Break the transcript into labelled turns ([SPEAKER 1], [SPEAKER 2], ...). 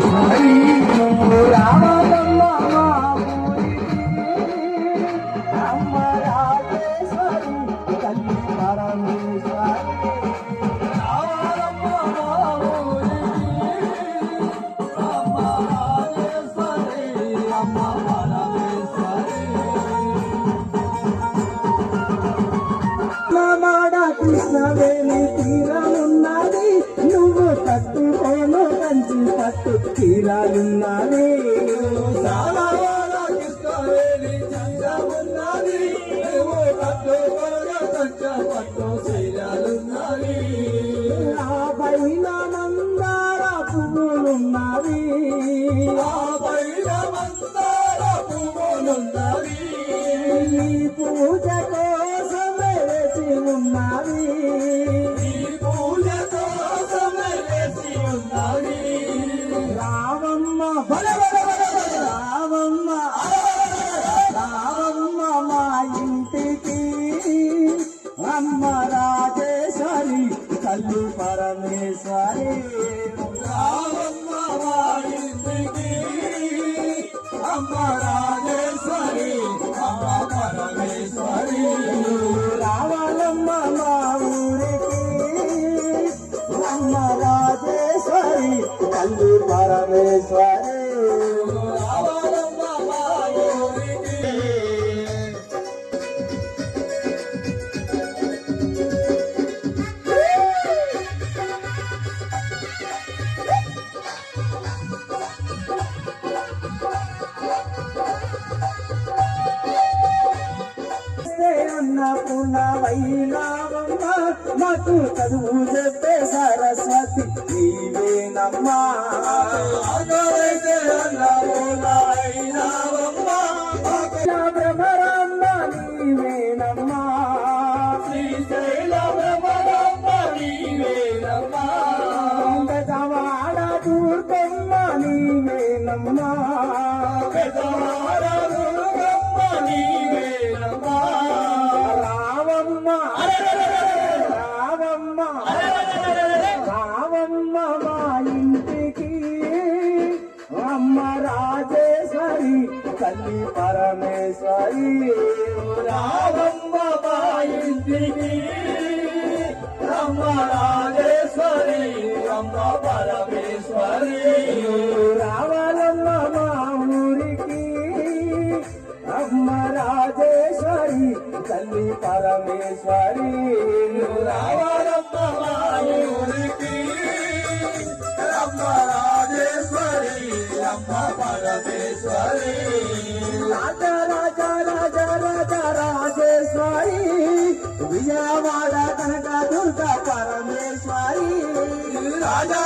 [SPEAKER 1] పరమేశ్వరి నువ్వు రావాలమ్మ మా అమ్మ రాజేశ్వరి తల్లి పరమేశ్వరి రావాలమ్మ మా అమ్మ రాజేశ్వరి అమ్మ పరమేశ్వరి మాడ కృష్ణవేణి తీరమున్నది నువ్వు కట్టుకోను కంచి పట్టు తీరాలున్నది కృష్ణవేణి తీరమున్నది నువ్వు కట్టుకోను కంచి పట్టు తీరాలున్నది ఆ పైన మందార పువ్వులున్నవి ఆ పైన మందార పువ్వులున్నవి పూజ కోసమే వేచి ఉన్నవి పూజ కోసమే వేచి ఉన్నవి రావమ్మ రావమ్మ రావమ్మ మా ఇంటికి అమ్మ రాజేశ్వరి తల్లి పరమేశ్వరి రావమ్మ మా ఇంటికి అమ్మ రాజేశ్వరి అమ్మ పరమేశ్వరి రావాలమ్మ మా ఊరికి అమ్మ రాజేశ్వరి తల్లి పరమేశ్వరి రావాలమ్మ మా ఊరికి అన్నపూర్ణవైనావమ్మ మాకు చదువు చెప్పే సరస్వతి నీవేనమ్మా భ్రమరాంబ నీవేనమ్మా శ్రీశైల భ్రమరాంబ నీవేనమ్మా పెదవాడ దుర్గమ్మ నీవేనమ్మా పెదవాడ దుర్గమ్మ నీవేనమ్మా రావమ్మ మా ఇంటికి అమ్మ రాజేశ్వరి తల్లి పరమేశ్వరి రావమ్మ మా ఇంటికి అమ్మ రాజేశ్వరి అమ్మ పరమేశ్వరి రావాలమ్మ మా ఊరికి అమ్మ రాజేశ్వరి తల్లి పరమేశ్వరి రావాలమ్మ మా ఊరికి అమ్మ రాజేశ్వరి అమ్మ పరమేశ్వరి రాజ రాజ రాజ రాజ రాజేశ్వరి విజయవాడ కనక దుర్గ పరమేశ్వరి రాజా